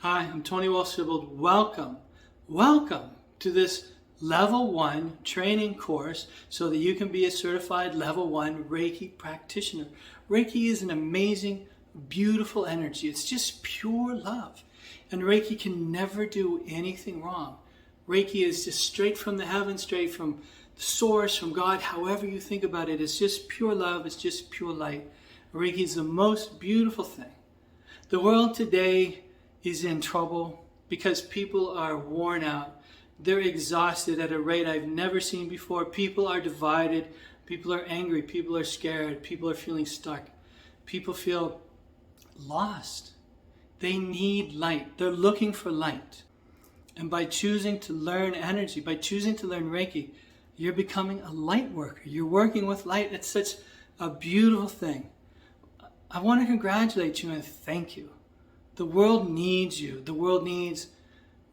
Hi, I'm Tony Walsh-Sibold. Welcome to this Level 1 training course so that you can be a certified Level 1 Reiki practitioner. Reiki is an amazing, beautiful energy. It's just pure love. And Reiki can never do anything wrong. Reiki is just straight from the heavens, straight from the source, from God, however you think about it. It's just pure love. It's just pure light. Reiki is the most beautiful thing. The world today is in trouble because people are worn out. They're exhausted at a rate I've never seen before. People are divided. People are angry. People are scared. People are feeling stuck. People feel lost. They need light. They're looking for light. And by choosing to learn energy, by choosing to learn Reiki, you're becoming a light worker. You're working with light. It's such a beautiful thing. I want to congratulate you and thank you. The world needs you. The world needs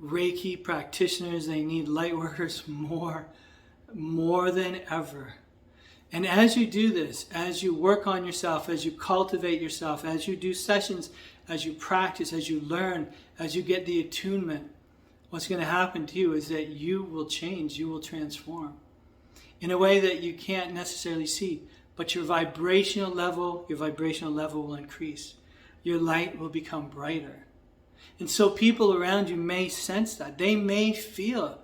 Reiki practitioners. They need light workers more than ever. And as you do this, as you work on yourself, as you cultivate yourself, as you do sessions, as you practice, as you learn, as you get the attunement, what's going to happen to you is that you will change, you will transform in a way that you can't necessarily see, but your vibrational level will increase. Your light will become brighter. And so people around you may sense that. They may feel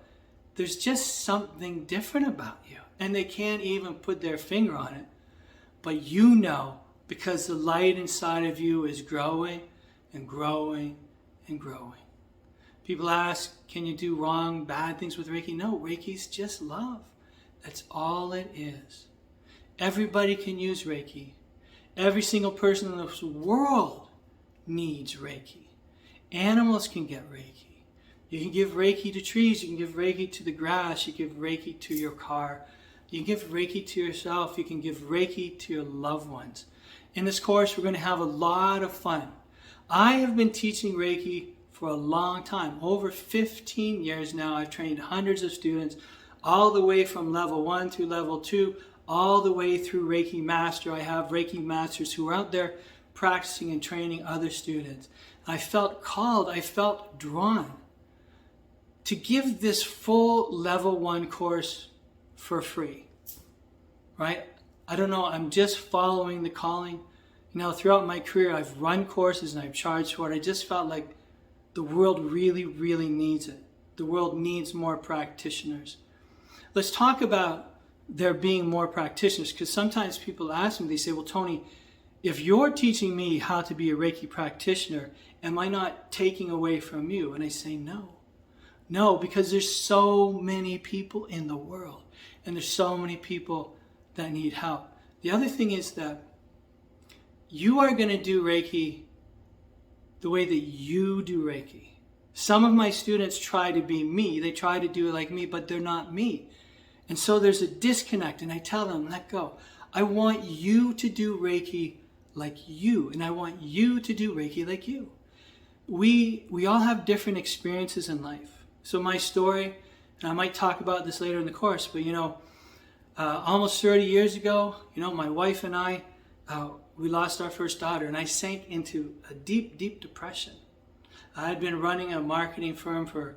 there's just something different about you. And they can't even put their finger on it. But you know, because the light inside of you is growing and growing and growing. People ask, can you do wrong, bad things with Reiki? No, Reiki's just love. That's all it is. Everybody can use Reiki. Every single person in this world needs Reiki. Animals can get Reiki. You can give Reiki to trees. You can give Reiki to the grass. You can give Reiki to your car. You can give Reiki to yourself. You can give Reiki to your loved ones. In this course, we're going to have a lot of fun. I have been teaching Reiki for a long time. Over 15 years now. I've trained hundreds of students, all the way from level 1 through level 2, all the way through Reiki Master. I have Reiki Masters who are out there practicing and training other students. I felt called, I felt drawn to give this full level 1 course for free, right? I don't know, I'm just following the calling. You know, throughout my career, I've run courses and I've charged for it. I just felt like the world really, really needs it. The world needs more practitioners. Let's talk about there being more practitioners, because sometimes people ask me, they say, well, Tony, if you're teaching me how to be a Reiki practitioner, am I not taking away from you? And I say, no. No, because there's so many people in the world, and there's so many people that need help. The other thing is that you are going to do Reiki the way that you do Reiki. Some of my students try to be me. They try to do it like me, but they're not me. And so there's a disconnect, and I tell them, let go. I want you to do Reiki like you, and I want you to do Reiki like you. We all have different experiences in life. So my story, and I might talk about this later in the course, but almost 30 years ago, my wife and I, we lost our first daughter, and I sank into a deep, deep depression. I had been running a marketing firm for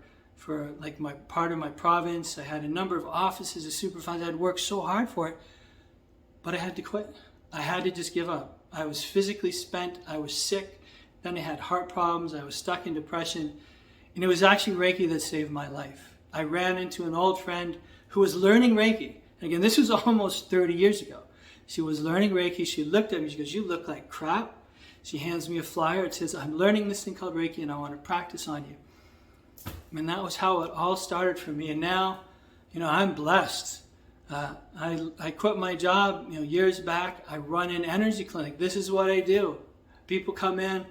like my part of my province. I had a number of offices as supervisor. I had worked so hard for it, but I had to quit. I had to just give up. I was physically spent. I was sick. Then I had heart problems. I was stuck in depression. And it was actually Reiki that saved my life. I ran into an old friend who was learning Reiki. And again, this was almost 30 years ago. She was learning Reiki. She looked at me. She goes, you look like crap. She hands me a flyer. It says, I'm learning this thing called Reiki and I want to practice on you. And that was how it all started for me. And now, I'm blessed. I quit my job, years back. I run an energy clinic. This is what I do. People come in,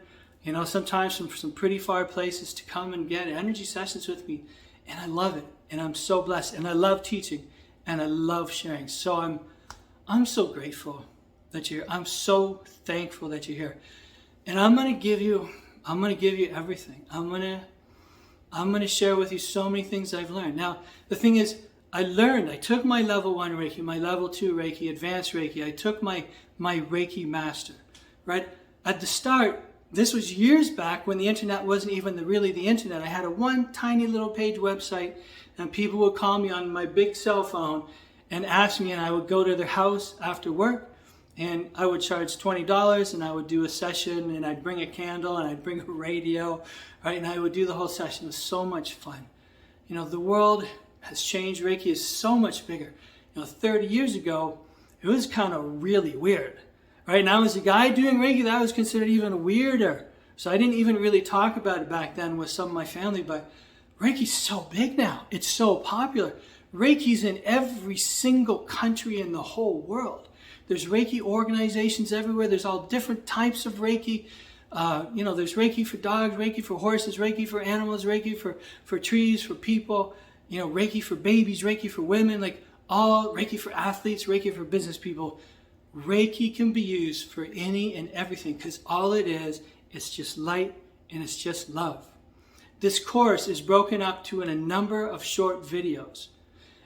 sometimes from some pretty far places to come and get energy sessions with me. And I love it. And I'm so blessed. And I love teaching. And I love sharing. So I'm so grateful that you're here. I'm so thankful that you're here. And I'm going to give you everything. I'm going to share with you so many things I've learned. Now, the thing is, I took my level 1 Reiki, my level 2 Reiki, advanced Reiki. I took my Reiki Master, right? At the start, This was years back when the internet wasn't even really the internet. I had a one tiny little page website, and people would call me on my big cell phone and ask me, and I would go to their house after work, and I would charge $20, and I would do a session, and I'd bring a candle, and I'd bring a radio, right? And I would do the whole session. It was so much fun. You know, the world has changed. Reiki is so much bigger. You know, 30 years ago, it was kind of really weird. Right now, as a guy doing Reiki, that was considered even weirder. So I didn't even really talk about it back then with some of my family, but Reiki's so big now. It's so popular. Reiki's in every single country in the whole world. There's Reiki organizations everywhere. There's all different types of Reiki. You know, there's Reiki for dogs, Reiki for horses, Reiki for animals, Reiki for trees, for people. You know, Reiki for babies, Reiki for women, like all Reiki for athletes, Reiki for business people. Reiki can be used for any and everything because all it is, it's just light and it's just love. This course is broken up to in a number of short videos.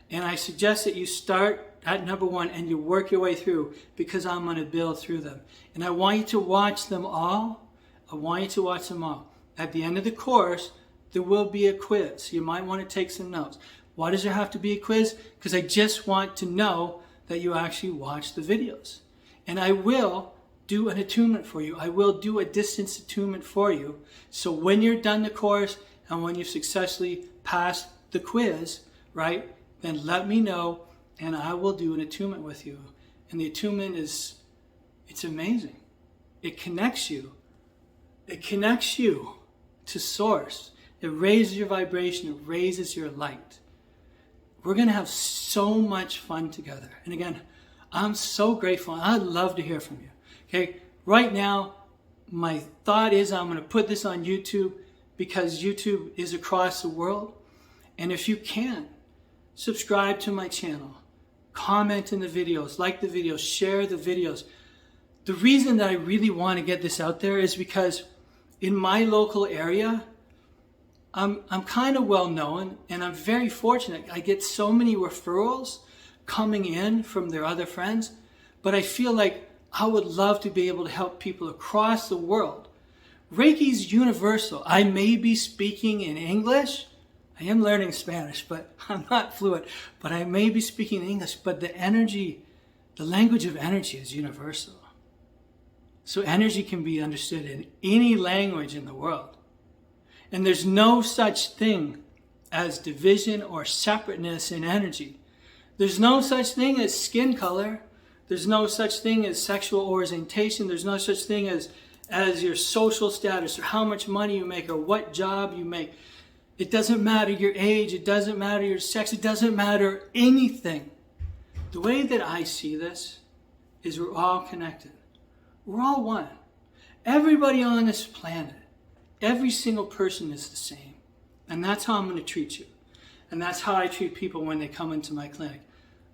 And I suggest that you start at number 1 and you work your way through because I'm going to build through them. And I want you to watch them all. I want you to watch them all. At the end of the course, there will be a quiz. You might want to take some notes. Why does there have to be a quiz? Because I just want to know that you actually watch the videos. And I will do an attunement for you. I will do a distance attunement for you. So when you're done the course and when you've successfully passed the quiz, right, then let me know and I will do an attunement with you. And the attunement it's amazing. It connects you. It connects you to source. It raises your vibration. It raises your light. We're going to have so much fun together. And again, I'm so grateful. I'd love to hear from you. Okay, right now, my thought is I'm going to put this on YouTube because YouTube is across the world. And if you can, subscribe to my channel. Comment in the videos, like the videos, share the videos. The reason that I really want to get this out there is because in my local area, I'm kind of well known and I'm very fortunate. I get so many referrals coming in from their other friends, but I feel like I would love to be able to help people across the world. Reiki's universal. I may be speaking in English. I am learning Spanish, but I'm not fluent. But I may be speaking in English, but the energy, the language of energy is universal. So energy can be understood in any language in the world. And there's no such thing as division or separateness in energy. There's no such thing as skin color. There's no such thing as sexual orientation. There's no such thing as your social status or how much money you make or what job you make. It doesn't matter your age. It doesn't matter your sex. It doesn't matter anything. The way that I see this is we're all connected. We're all one. Everybody on this planet, every single person is the same. And that's how I'm going to treat you. And that's how I treat people when they come into my clinic.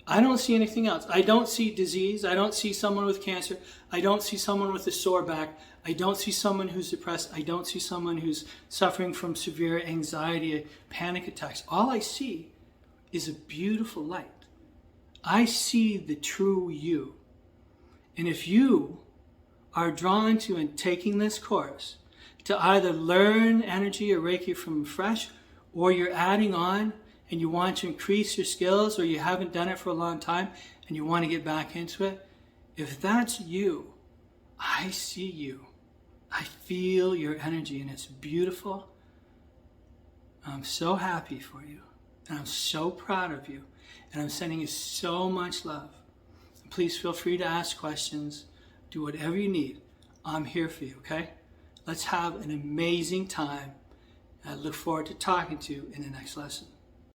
I don't see anything else. I don't see disease. I don't see someone with cancer. I don't see someone with a sore back. I don't see someone who's depressed. I don't see someone who's suffering from severe anxiety, panic attacks. All I see is a beautiful light. I see the true you. And if you are drawn to and taking this course to either learn energy or Reiki from fresh, or you're adding on and you want to increase your skills, or you haven't done it for a long time and you want to get back into it, if that's you, I see you. I feel your energy and it's beautiful. I'm so happy for you and I'm so proud of you and I'm sending you so much love. Please feel free to ask questions. Do whatever you need. I'm here for you, okay? Let's have an amazing time. I look forward to talking to you in the next lesson.